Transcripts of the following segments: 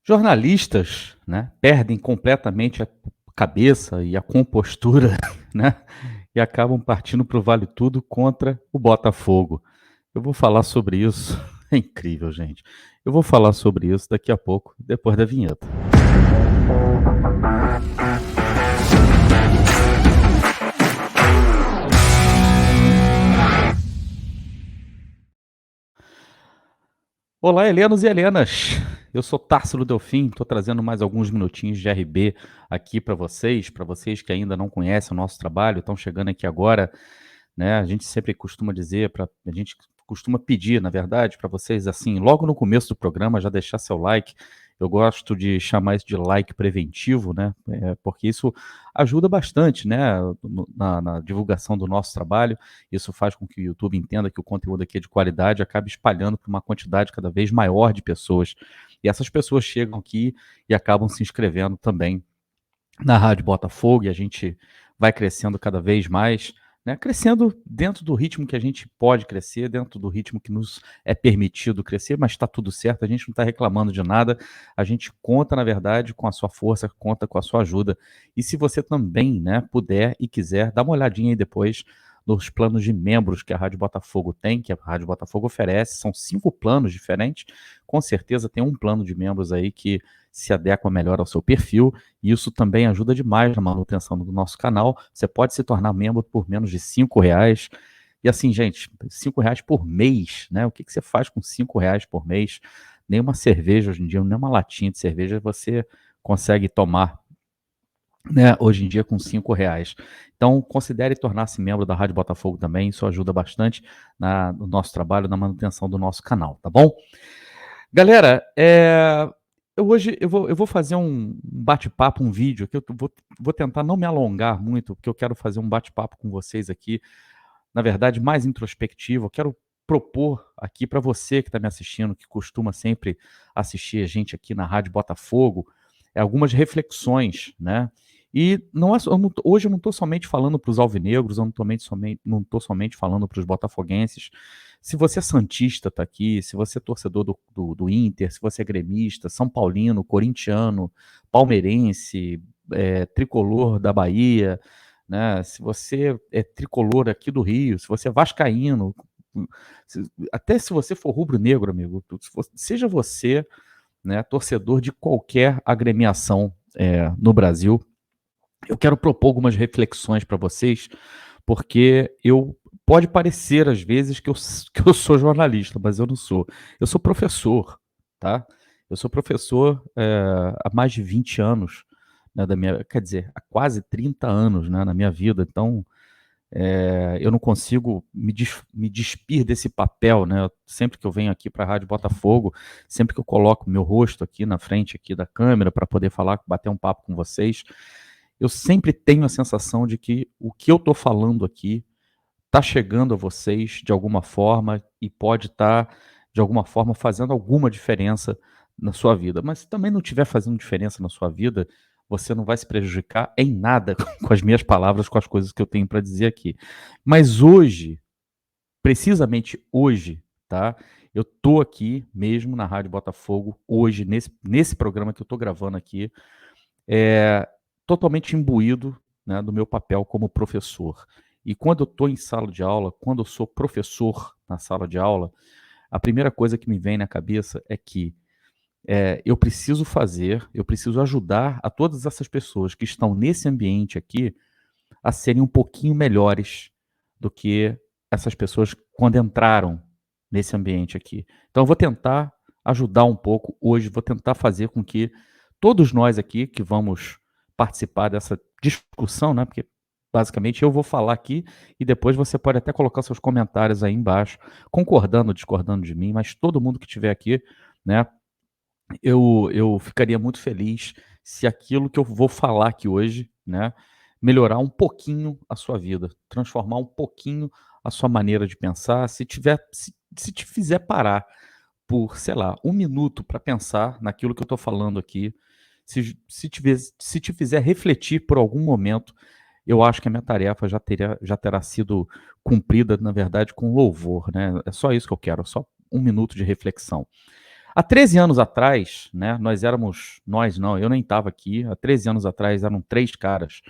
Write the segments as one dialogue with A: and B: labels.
A: Jornalistas, né, perdem completamente a cabeça e a compostura, né, e acabam partindo para o vale tudo contra o Botafogo. Eu vou falar sobre isso. É incrível, gente. Eu vou falar sobre isso daqui a pouco, depois da vinheta. Olá, helenos e helenas. Eu sou Társilo Delfim, estou trazendo mais alguns minutinhos de RB aqui para vocês que ainda não conhecem o nosso trabalho, estão chegando aqui agora, né? A gente sempre costuma dizer, a gente costuma pedir, na verdade, para vocês, assim, logo no começo do programa, já deixar seu like. Eu gosto de chamar isso de like preventivo, né? Porque isso ajuda bastante, né? Na divulgação do nosso trabalho. Isso faz com que o YouTube entenda que o conteúdo aqui é de qualidade, e acabe espalhando para uma quantidade cada vez maior de pessoas. E essas pessoas chegam aqui e acabam se inscrevendo também na Rádio Botafogo, e a gente vai crescendo cada vez mais, né, crescendo dentro do ritmo que a gente pode crescer, dentro do ritmo que nos é permitido crescer, mas está tudo certo, a gente não está reclamando de nada, a gente conta, na verdade, com a sua força, conta com a sua ajuda. E se você também, né, puder e quiser, dá uma olhadinha aí depois nos planos de membros que a Rádio Botafogo tem, que a Rádio Botafogo oferece, são 5 planos diferentes, com certeza tem um plano de membros aí que se adequa melhor ao seu perfil, e isso também ajuda demais na manutenção do nosso canal. Você pode se tornar membro por menos de R$ 5. E assim, gente, R$ 5 por mês, né? O que você faz com R$ 5 por mês? Nenhuma cerveja hoje em dia, nem uma latinha de cerveja você consegue tomar, né, hoje em dia com R$ 5. Então, considere tornar-se membro da Rádio Botafogo também, isso ajuda bastante no nosso trabalho, na manutenção do nosso canal, tá bom? Galera, eu vou fazer um bate-papo, um vídeo que vou tentar não me alongar muito, porque eu quero fazer um bate-papo com vocês aqui, na verdade, mais introspectivo. Eu quero propor aqui para você que está me assistindo, que costuma sempre assistir a gente aqui na Rádio Botafogo, algumas reflexões, né? E não é só, hoje eu não estou somente falando para os alvinegros, eu não estou somente falando para os botafoguenses. Se você é santista, está aqui, se você é torcedor do Inter, se você é gremista, São Paulino, corintiano, palmeirense, tricolor da Bahia, né? Se você é tricolor aqui do Rio, se você é vascaíno, até se você for rubro-negro, amigo, seja você, né, torcedor de qualquer agremiação no Brasil, eu quero propor algumas reflexões para vocês, porque pode parecer às vezes que eu sou jornalista, mas eu não sou. Eu sou professor, tá? Eu sou professor há mais de 20 anos, né, quer dizer, há quase 30 anos, né, na minha vida. Então, eu não consigo me despir desse papel, né? Sempre que eu venho aqui para a Rádio Botafogo, sempre que eu coloco meu rosto aqui na frente aqui da câmera para poder falar, bater um papo com vocês, eu sempre tenho a sensação de que o que eu estou falando aqui está chegando a vocês de alguma forma e pode estar, de alguma forma, fazendo alguma diferença na sua vida. Mas se também não estiver fazendo diferença na sua vida, você não vai se prejudicar em nada com as minhas palavras, com as coisas que eu tenho para dizer aqui. Mas hoje, precisamente hoje, tá? Eu estou aqui mesmo na Rádio Botafogo, hoje, nesse programa que eu estou gravando aqui, é, totalmente imbuído, né, do meu papel como professor. E quando eu estou em sala de aula, quando eu sou professor na sala de aula, a primeira coisa que me vem na cabeça é que eu preciso ajudar a todas essas pessoas que estão nesse ambiente aqui a serem um pouquinho melhores do que essas pessoas quando entraram nesse ambiente aqui. Então eu vou tentar ajudar um pouco hoje, vou tentar fazer com que todos nós aqui que vamos participar dessa discussão, né, porque basicamente eu vou falar aqui e depois você pode até colocar seus comentários aí embaixo, concordando ou discordando de mim, mas todo mundo que estiver aqui, né, eu ficaria muito feliz se aquilo que eu vou falar aqui hoje, né, melhorar um pouquinho a sua vida, transformar um pouquinho a sua maneira de pensar, se te fizer parar por, sei lá, 1 minuto para pensar naquilo que eu estou falando aqui, se te fizer refletir por algum momento, eu acho que a minha tarefa já terá sido cumprida, na verdade, com louvor, né? É só isso que eu quero, só 1 minuto de reflexão. Há 13 anos atrás, né, nós não, eu nem estava aqui, há 13 anos atrás eram 3 caras,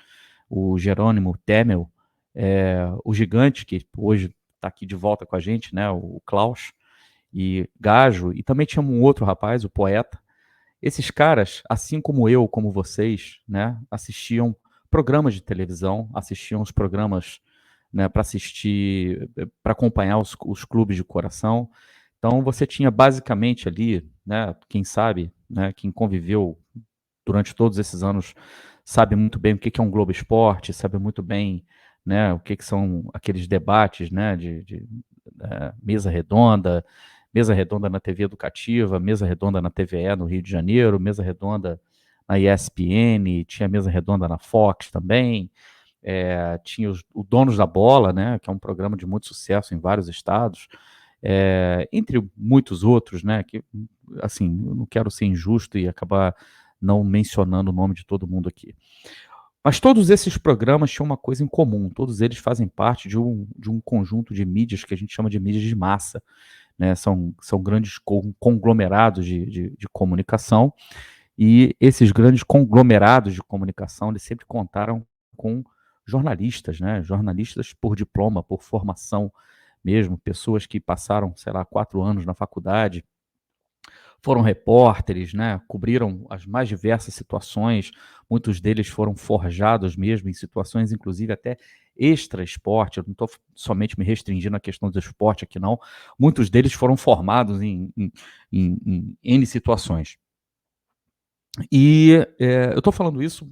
A: o Jerônimo Temel, o gigante, que hoje está aqui de volta com a gente, né, o Klaus, e Gajo, e também tinha um outro rapaz, o Poeta. Esses caras, assim como eu, como vocês, né, assistiam programas de televisão, assistiam os programas, né, para assistir, para acompanhar os clubes de coração. Então você tinha basicamente ali, né, quem sabe, né, quem conviveu durante todos esses anos sabe muito bem o que é um Globo Esporte, sabe muito bem, né, o que são aqueles debates, né, mesa redonda na TV educativa, mesa redonda na TVE no Rio de Janeiro, mesa redonda na ESPN, tinha mesa redonda na Fox também, tinha o Donos da Bola, né, que é um programa de muito sucesso em vários estados, entre muitos outros, né, que, assim, eu não quero ser injusto e acabar não mencionando o nome de todo mundo aqui. Mas todos esses programas tinham uma coisa em comum, todos eles fazem parte de um conjunto de mídias que a gente chama de mídias de massa, né? São grandes conglomerados de comunicação, e esses grandes conglomerados de comunicação, eles sempre contaram com jornalistas, né? Jornalistas por diploma, por formação mesmo, pessoas que passaram, sei lá, 4 anos na faculdade, foram repórteres, né, cobriram as mais diversas situações, muitos deles foram forjados mesmo em situações, inclusive até extra-esporte, eu não estou somente me restringindo à questão do esporte aqui não, muitos deles foram formados em N situações. E eu estou falando isso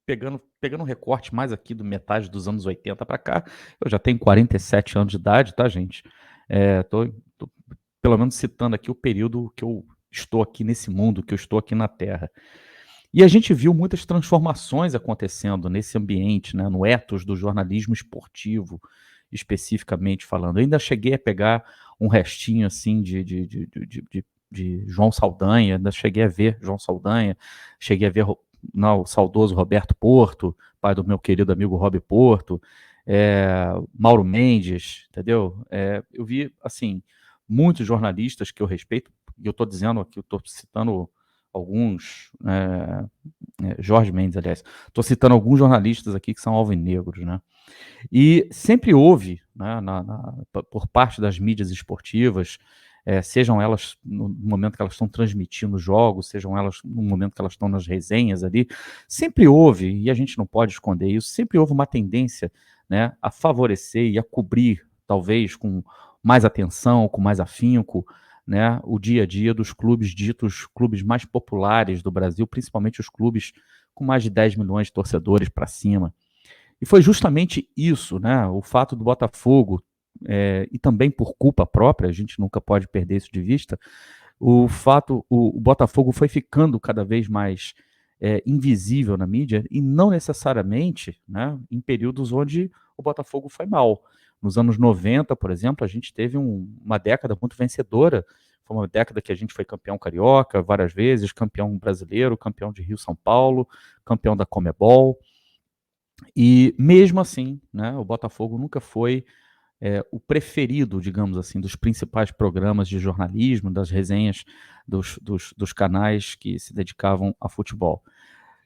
A: pegando um recorte mais aqui do metade dos anos 80 para cá, eu já tenho 47 anos de idade, tá, gente? Tô pelo menos citando aqui o período que eu estou aqui nesse mundo, que eu estou aqui na Terra. E a gente viu muitas transformações acontecendo nesse ambiente, né, no ethos do jornalismo esportivo, especificamente falando. Eu ainda cheguei a pegar um restinho assim de João Saldanha, ainda cheguei a ver João Saldanha, cheguei a ver não, o saudoso Roberto Porto, pai do meu querido amigo Rob Porto, Mauro Mendes, entendeu? Eu vi, assim, muitos jornalistas que eu respeito, e eu estou dizendo aqui, eu estou citando alguns, Jorge Mendes, aliás, estou citando alguns jornalistas aqui que são alvinegros, né? E sempre houve, né, por parte das mídias esportivas, sejam elas no momento que elas estão transmitindo jogos, sejam elas no momento que elas estão nas resenhas ali, sempre houve, e a gente não pode esconder isso, sempre houve uma tendência, né, a favorecer e a cobrir, talvez com mais atenção, com mais afinco, né, o dia a dia dos clubes ditos clubes mais populares do Brasil, principalmente os clubes com mais de 10 milhões de torcedores para cima. E foi justamente isso, né, o fato do Botafogo, e também por culpa própria, a gente nunca pode perder isso de vista, o Botafogo foi ficando cada vez mais invisível na mídia e não necessariamente, né, em períodos onde o Botafogo foi mal. Nos anos 90, por exemplo, a gente teve uma década muito vencedora, foi uma década que a gente foi campeão carioca várias vezes, campeão brasileiro, campeão de Rio-São Paulo, campeão da Comebol, e mesmo assim, né, o Botafogo nunca foi o preferido, digamos assim, dos principais programas de jornalismo, das resenhas dos canais que se dedicavam a futebol.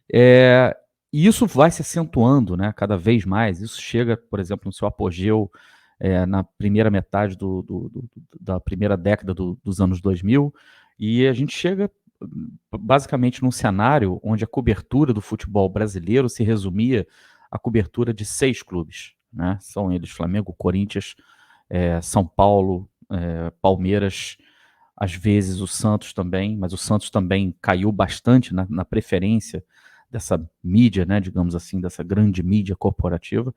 A: E isso vai se acentuando, né, cada vez mais. Isso chega, por exemplo, no seu apogeu na primeira metade da primeira década dos anos 2000, e a gente chega basicamente num cenário onde a cobertura do futebol brasileiro se resumia à cobertura de 6 clubes, né? São eles Flamengo, Corinthians, São Paulo, Palmeiras, às vezes o Santos também, mas o Santos também caiu bastante na preferência dessa mídia, né, digamos assim, dessa grande mídia corporativa.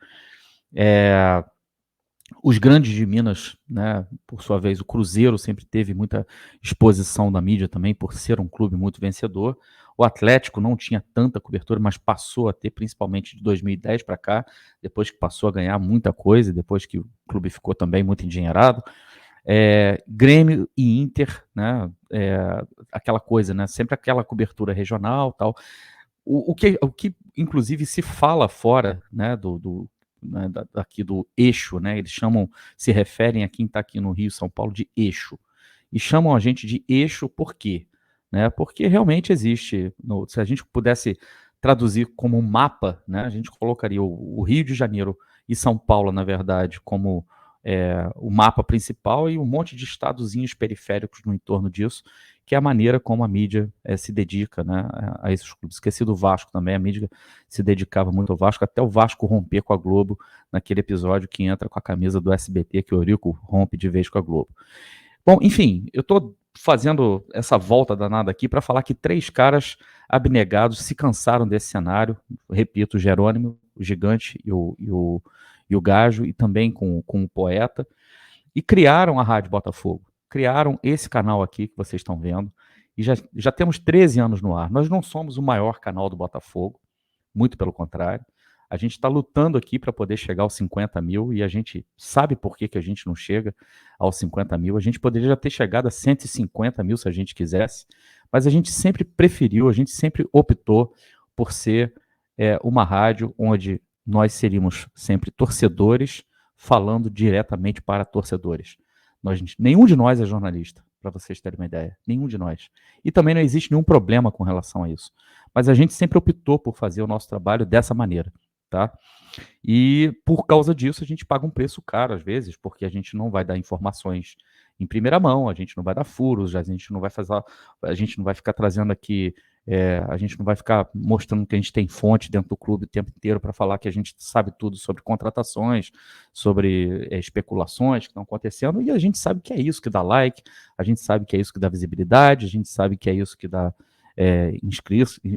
A: Os grandes de Minas, né, por sua vez, o Cruzeiro sempre teve muita exposição da mídia também, por ser um clube muito vencedor. O Atlético não tinha tanta cobertura, mas passou a ter, principalmente de 2010 para cá, depois que passou a ganhar muita coisa, depois que o clube ficou também muito endinheirado. Grêmio e Inter, né, aquela coisa, né, sempre aquela cobertura regional, tal. O que inclusive se fala fora, né, né, daqui do eixo, né, eles se referem a quem está aqui no Rio, São Paulo, de eixo. e chamam a gente de eixo por quê? Né? Porque realmente existe, se a gente pudesse traduzir como um mapa, né, a gente colocaria o Rio de Janeiro e São Paulo, na verdade, como o mapa principal e um monte de estadozinhos periféricos no entorno disso, que é a maneira como a mídia se dedica, né, a esses clubes. Esqueci do Vasco também, a mídia se dedicava muito ao Vasco, até o Vasco romper com a Globo naquele episódio que entra com a camisa do SBT, que o Eurico rompe de vez com a Globo. Bom, enfim, eu estou fazendo essa volta danada aqui para falar que 3 caras abnegados se cansaram desse cenário, repito, o Jerônimo, o Gigante e o Gajo, e também com o Poeta, e criaram a Rádio Botafogo, criaram esse canal aqui que vocês estão vendo, e já temos 13 anos no ar. Nós não somos o maior canal do Botafogo, muito pelo contrário. A gente está lutando aqui para poder chegar aos 50 mil e a gente sabe por que a gente não chega aos 50 mil. A gente poderia já ter chegado a 150 mil se a gente quisesse, mas a gente sempre preferiu, a gente sempre optou por ser uma rádio onde nós seríamos sempre torcedores falando diretamente para torcedores. Nenhum de nós é jornalista, para vocês terem uma ideia. Nenhum de nós. E também não existe nenhum problema com relação a isso. Mas a gente sempre optou por fazer o nosso trabalho dessa maneira, tá? E por causa disso a gente paga um preço caro às vezes, porque a gente não vai dar informações em primeira mão, a gente não vai dar furos, a gente não vai ficar trazendo aqui, a gente não vai ficar mostrando que a gente tem fonte dentro do clube o tempo inteiro para falar que a gente sabe tudo sobre contratações, sobre especulações que estão acontecendo, e a gente sabe que é isso que dá like, a gente sabe que é isso que dá visibilidade, a gente sabe que é isso que dá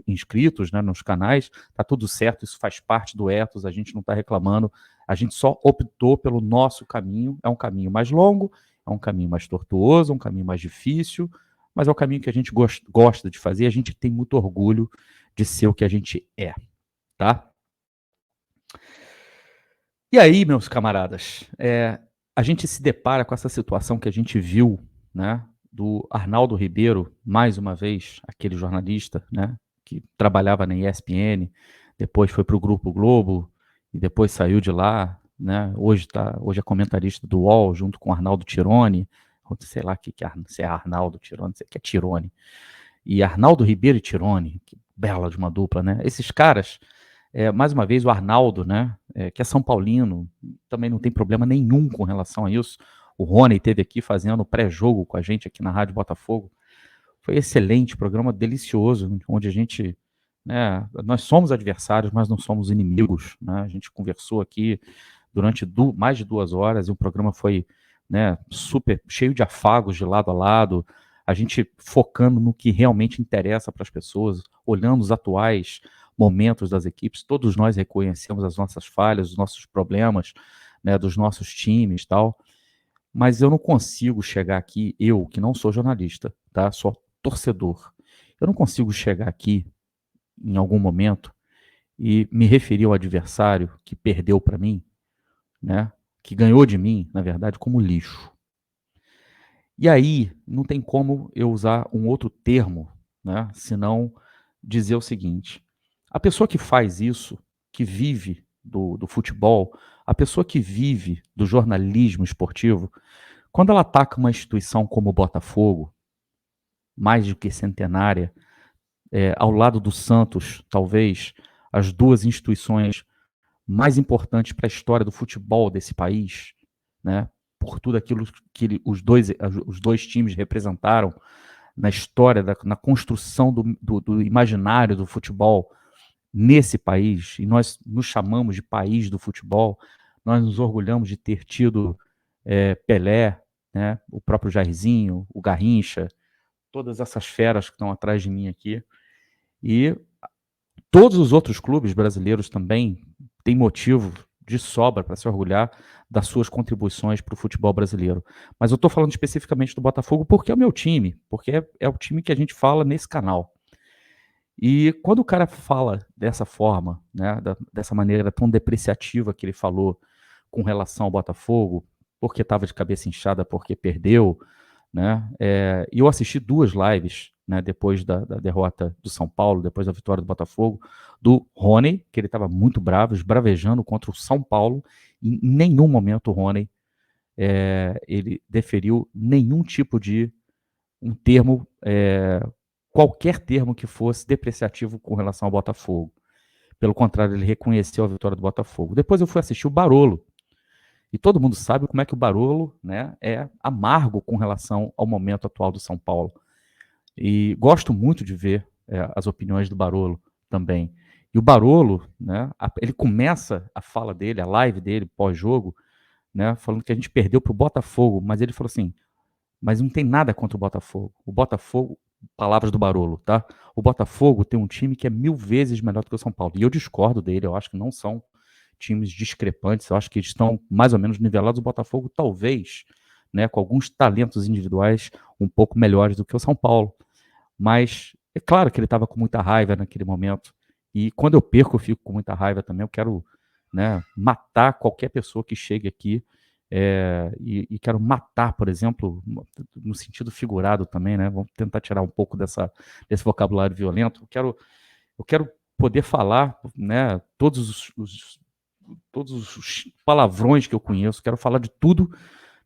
A: inscritos, né, nos canais, tá tudo certo, isso faz parte do ethos, a gente não está reclamando, a gente só optou pelo nosso caminho, é um caminho mais longo, é um caminho mais tortuoso, um caminho mais difícil, mas é o caminho que a gente gosta de fazer, a gente tem muito orgulho de ser o que a gente é, tá? E aí, meus camaradas, a gente se depara com essa situação que a gente viu, né, do Arnaldo Ribeiro, mais uma vez, aquele jornalista, né, que trabalhava na ESPN, depois foi para o Grupo Globo, e depois saiu de lá, né, hoje é comentarista do UOL, junto com Arnaldo Tironi, sei lá se é Arnaldo Tironi, sei que é Tironi, e Arnaldo Ribeiro e Tironi, que bela de uma dupla, né, esses caras, mais uma vez o Arnaldo, né, que é São Paulino, também não tem problema nenhum com relação a isso. O Rony esteve aqui fazendo pré-jogo com a gente aqui na Rádio Botafogo. Foi excelente, programa delicioso, onde a gente, né, nós somos adversários, mas não somos inimigos, né? A gente conversou aqui durante mais de 2 horas e o programa foi, né, super cheio de afagos de lado a lado, a gente focando no que realmente interessa para as pessoas, olhando os atuais momentos das equipes, todos nós reconhecemos as nossas falhas, os nossos problemas, né, dos nossos times e tal, mas eu não consigo chegar aqui, eu que não sou jornalista, tá, sou torcedor, eu não consigo chegar aqui em algum momento e me referir ao adversário que perdeu para mim, né, que ganhou de mim, na verdade, como lixo. E aí, não tem como eu usar um outro termo, né, senão dizer o seguinte: a pessoa que faz isso, que vive do futebol, a pessoa que vive do jornalismo esportivo, quando ela ataca uma instituição como o Botafogo, mais do que centenária, ao lado do Santos, talvez as 2 instituições mais importantes para a história do futebol desse país, né, por tudo aquilo que os dois times representaram na história, na construção do imaginário do futebol nesse país, e nós nos chamamos de país do futebol, nós nos orgulhamos de ter tido Pelé, né, o próprio Jairzinho, o Garrincha, todas essas feras que estão atrás de mim aqui, e todos os outros clubes brasileiros também têm motivo de sobra para se orgulhar das suas contribuições para o futebol brasileiro. Mas eu estou falando especificamente do Botafogo porque é o meu time, porque é o time que a gente fala nesse canal. E quando o cara fala dessa forma, né, dessa maneira tão depreciativa que ele falou com relação ao Botafogo, porque estava de cabeça inchada, porque perdeu, né? E eu assisti 2 lives, né, depois da derrota do São Paulo, depois da vitória do Botafogo, do Rony, que ele estava muito bravo, esbravejando contra o São Paulo. Em nenhum momento o Rony ele deferiu nenhum tipo de um termo, qualquer termo que fosse depreciativo com relação ao Botafogo. Pelo contrário, ele reconheceu a vitória do Botafogo. Depois eu fui assistir o Barolo, e todo mundo sabe como é que o Barolo, né, é amargo com relação ao momento atual do São Paulo. E gosto muito de ver as opiniões do Barolo também. E o Barolo, né, ele começa a fala dele, a live dele pós-jogo, né, falando que a gente perdeu para o Botafogo, mas ele falou assim, mas não tem nada contra o Botafogo. O Botafogo, palavras do Barolo, tá? O Botafogo tem um time que é 1000 vezes melhor do que o São Paulo. E eu discordo dele, eu acho que não são times discrepantes, eu acho que eles estão mais ou menos nivelados. O Botafogo, talvez, né, com alguns talentos individuais um pouco melhores do que o São Paulo. Mas é claro que ele estava com muita raiva naquele momento. E quando eu perco, eu fico com muita raiva também. Eu quero, né, matar qualquer pessoa que chegue aqui. E quero matar, por exemplo, no sentido figurado também, né? Vamos tentar tirar um pouco desse vocabulário violento. Eu quero poder falar, né, todos os palavrões que eu conheço. Quero falar de tudo.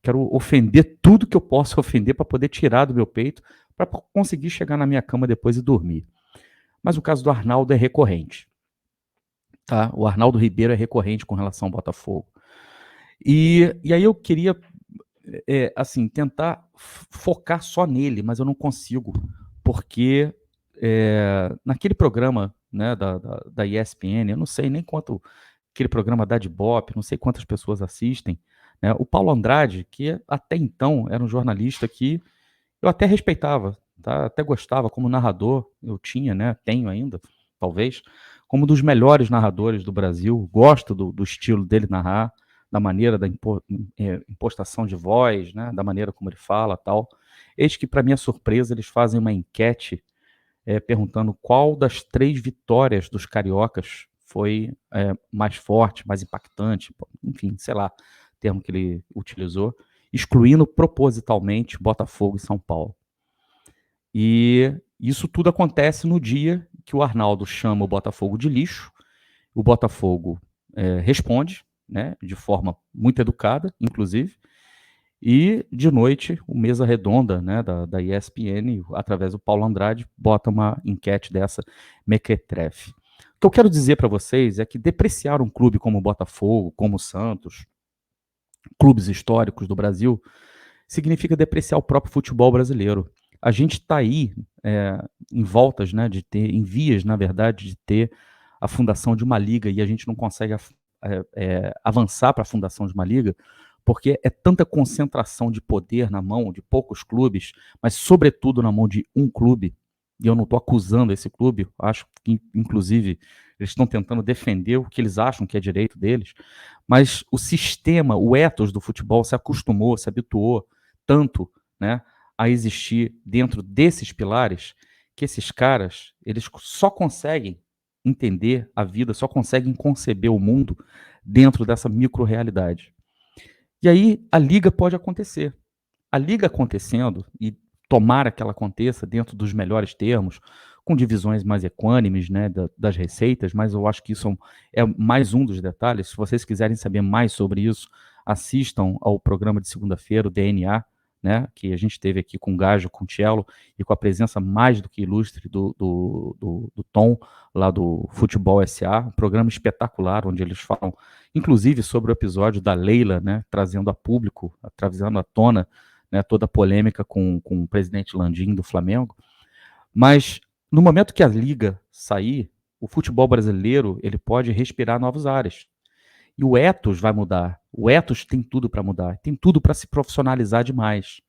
A: Quero ofender tudo que eu posso ofender para poder tirar do meu peito, para conseguir chegar na minha cama depois e dormir. Mas o caso do Arnaldo é recorrente. Tá? O Arnaldo Ribeiro é recorrente com relação ao Botafogo. E aí eu queria assim, tentar focar só nele, mas eu não consigo, porque naquele programa, né, da ESPN, eu não sei nem quanto aquele programa dá de Ibope, não sei quantas pessoas assistem, né, o Paulo Andrade, que até então era um jornalista que eu até respeitava, tá? Até gostava como narrador, eu tinha, né? Tenho ainda, talvez, como um dos melhores narradores do Brasil. Gosto do estilo dele narrar, da maneira da impostação de voz, né? Da maneira como ele fala, tal. Eis que, para minha surpresa, eles fazem uma enquete perguntando qual das 3 vitórias dos cariocas foi mais forte, mais impactante, enfim, sei lá, termo que ele utilizou, excluindo propositalmente Botafogo e São Paulo. E isso tudo acontece no dia que o Arnaldo chama o Botafogo de lixo, o Botafogo responde, né, de forma muito educada, inclusive, e de noite o Mesa Redonda, né, da ESPN, através do Paulo Andrade, bota uma enquete dessa mequetrefe. O que eu quero dizer para vocês é que depreciar um clube como o Botafogo, como o Santos, clubes históricos do Brasil, significa depreciar o próprio futebol brasileiro. A gente está aí em voltas, né, de ter, em vias, na verdade, de ter a fundação de uma liga e a gente não consegue avançar para a fundação de uma liga porque é tanta concentração de poder na mão de poucos clubes, mas sobretudo na mão de um clube, e eu não estou acusando esse clube, acho que, inclusive, eles estão tentando defender o que eles acham que é direito deles, mas o sistema, o ethos do futebol se acostumou, se habituou tanto, né, a existir dentro desses pilares, que esses caras, eles só conseguem entender a vida, só conseguem conceber o mundo dentro dessa micro-realidade. E aí a liga pode acontecer. A liga acontecendo, e tomara que ela aconteça dentro dos melhores termos, com divisões mais equânimes, né, das receitas, mas eu acho que isso é mais um dos detalhes. Se vocês quiserem saber mais sobre isso, assistam ao programa de segunda-feira, o DNA, né, que a gente teve aqui com o Gajo, com o Cello, e com a presença mais do que ilustre do Tom, lá do Futebol SA, um programa espetacular, onde eles falam, inclusive, sobre o episódio da Leila, né, trazendo a público, trazendo à tona, né, toda a polêmica com o presidente Landim do Flamengo. Mas no momento que a liga sair, o futebol brasileiro ele pode respirar novos ares. E o ethos vai mudar. O ethos tem tudo para mudar, tem tudo para se profissionalizar demais.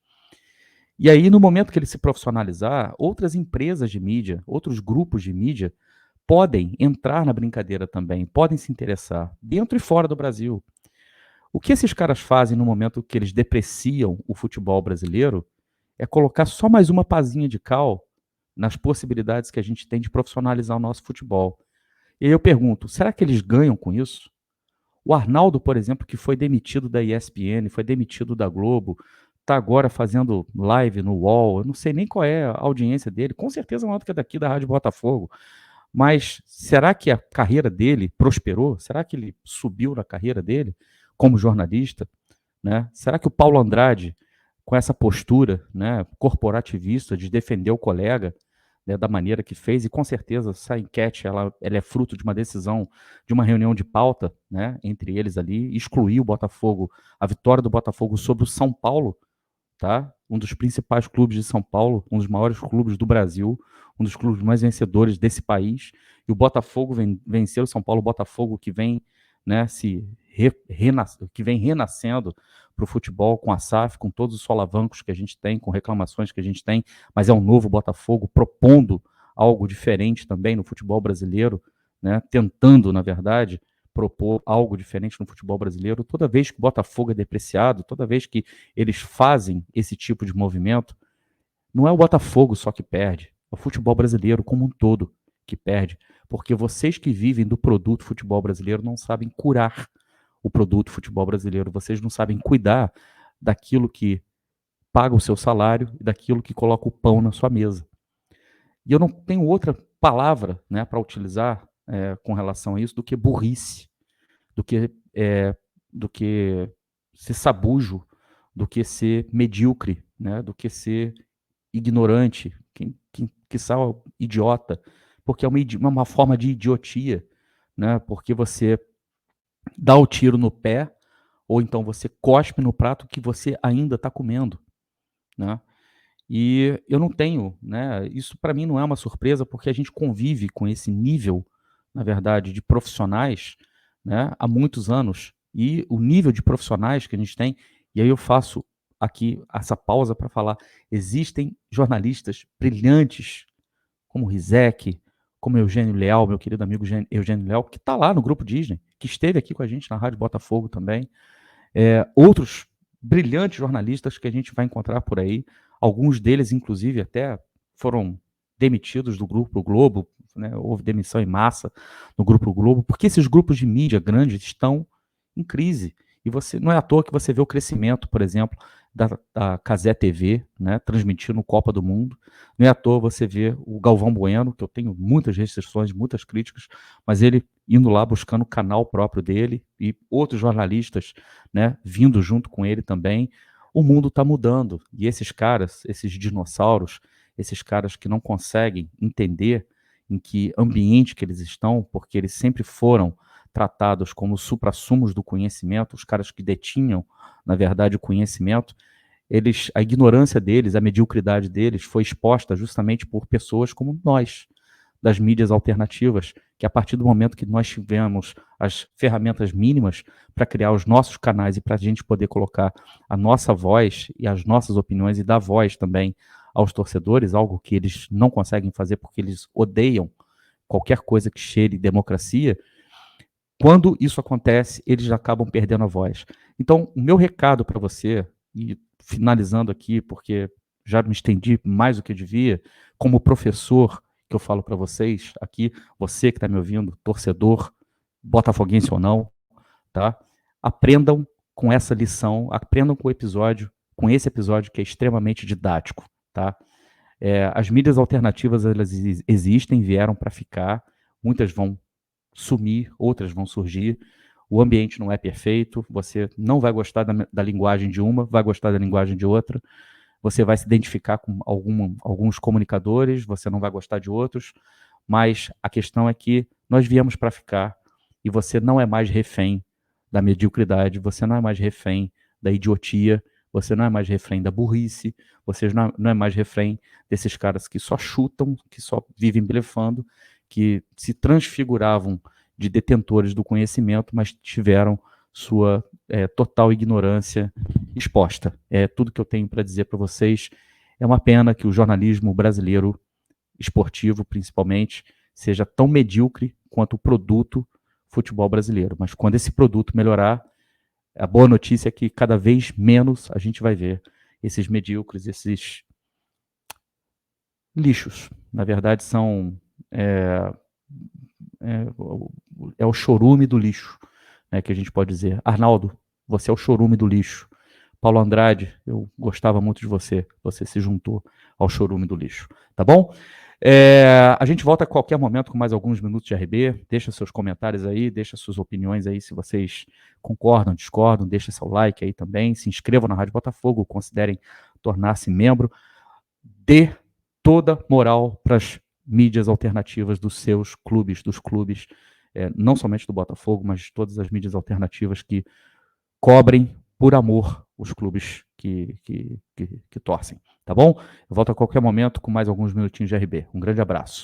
A: E aí, no momento que ele se profissionalizar, outras empresas de mídia, outros grupos de mídia, podem entrar na brincadeira também, podem se interessar, dentro e fora do Brasil. O que esses caras fazem no momento que eles depreciam o futebol brasileiro é colocar só mais uma pazinha de cal nas possibilidades que a gente tem de profissionalizar o nosso futebol. E aí eu pergunto, será que eles ganham com isso? O Arnaldo, por exemplo, que foi demitido da ESPN, foi demitido da Globo, está agora fazendo live no UOL, eu não sei nem qual é a audiência dele, com certeza maior do que a daqui da Rádio Botafogo. Mas será que a carreira dele prosperou? Será que ele subiu na carreira dele como jornalista? Né? Será que o Paulo Andrade, com essa postura, né, corporativista de defender o colega, né, da maneira que fez, e com certeza essa enquete ela é fruto de uma decisão, de uma reunião de pauta, né, entre eles ali, excluir o Botafogo, a vitória do Botafogo sobre o São Paulo, tá? Um dos principais clubes de São Paulo, um dos maiores clubes do Brasil, um dos clubes mais vencedores desse país. E o Botafogo venceu o São Paulo, o Botafogo que vem, né, que vem renascendo para o futebol com a SAF, com todos os solavancos que a gente tem, com reclamações que a gente tem, mas é um novo Botafogo propondo algo diferente também no futebol brasileiro, né, tentando, na verdade, propor algo diferente no futebol brasileiro. Toda vez que o Botafogo é depreciado, toda vez que eles fazem esse tipo de movimento, não é o Botafogo só que perde, é o futebol brasileiro como um todo que perde, porque vocês que vivem do produto futebol brasileiro não sabem curar o produto futebol brasileiro, vocês não sabem cuidar daquilo que paga o seu salário e daquilo que coloca o pão na sua mesa. E eu não tenho outra palavra, né, para utilizar com relação a isso do que burrice, do que, do que ser sabujo, do que ser medíocre, né, do que ser ignorante, que sal idiota, porque é uma forma de idiotia, né, porque você dá o tiro no pé, ou então você cospe no prato que você ainda está comendo, né. E eu não tenho, né, isso para mim não é uma surpresa, porque a gente convive com esse nível, na verdade, de profissionais, né, há muitos anos. E o nível de profissionais que a gente tem, e aí eu faço aqui essa pausa para falar, existem jornalistas brilhantes, como Rizek, como Eugênio Leal, meu querido amigo Eugênio Leal, que está lá no Grupo Disney, que esteve aqui com a gente na Rádio Botafogo também, outros brilhantes jornalistas que a gente vai encontrar por aí, alguns deles, inclusive, até foram demitidos do Grupo Globo, né? Houve demissão em massa no Grupo Globo, porque esses grupos de mídia grandes estão em crise. E você não é à toa que você vê o crescimento, por exemplo, da Cazé TV, né, transmitindo Copa do Mundo. Não é à toa você vê o Galvão Bueno, que eu tenho muitas restrições, muitas críticas, mas ele indo lá buscando o canal próprio dele e outros jornalistas, né, vindo junto com ele também. O mundo está mudando e esses caras, esses dinossauros, esses caras que não conseguem entender em que ambiente que eles estão, porque eles sempre foram tratados como suprassumos do conhecimento, os caras que detinham, na verdade, o conhecimento, a ignorância deles, a mediocridade deles foi exposta justamente por pessoas como nós, das mídias alternativas, que a partir do momento que nós tivemos as ferramentas mínimas para criar os nossos canais e para a gente poder colocar a nossa voz e as nossas opiniões e dar voz também aos torcedores, algo que eles não conseguem fazer porque eles odeiam qualquer coisa que cheire democracia, quando isso acontece, eles acabam perdendo a voz. Então, o meu recado para você, e finalizando aqui, porque já me estendi mais do que devia, como professor que eu falo para vocês aqui, você que está me ouvindo, torcedor, botafoguense ou não, tá? Aprendam com essa lição, aprendam com esse episódio que é extremamente didático, tá? As mídias alternativas, elas existem, vieram para ficar, muitas vão sumir, outras vão surgir. O ambiente não é perfeito, você não vai gostar da linguagem de uma, vai gostar da linguagem de outra, você vai se identificar com alguns comunicadores, você não vai gostar de outros, mas a questão é que nós viemos para ficar e você não é mais refém da mediocridade, você não é mais refém da idiotia, você não é mais refém da burrice, você não é mais refém desses caras que só chutam, que só vivem blefando, que se transfiguravam de detentores do conhecimento, mas tiveram sua total ignorância exposta. É tudo que eu tenho para dizer para vocês. É uma pena que o jornalismo brasileiro, esportivo principalmente, seja tão medíocre quanto o produto futebol brasileiro. Mas quando esse produto melhorar, a boa notícia é que cada vez menos a gente vai ver esses medíocres, esses lixos. Na verdade, são é o chorume do lixo, né, que a gente pode dizer. Arnaldo, você é o chorume do lixo. Paulo Andrade, eu gostava muito de você. Você se juntou ao chorume do lixo. Tá bom? A gente volta a qualquer momento com mais alguns minutos de RB. Deixa seus comentários aí, deixa suas opiniões aí, se vocês concordam, discordam, deixa seu like aí também. Se inscrevam na Rádio Botafogo, considerem tornar-se membro. Dê toda moral para as mídias alternativas dos seus clubes, dos clubes, não somente do Botafogo, mas de todas as mídias alternativas que cobrem por amor os clubes que torcem, tá bom? Eu volto a qualquer momento com mais alguns minutinhos de RB. Um grande abraço.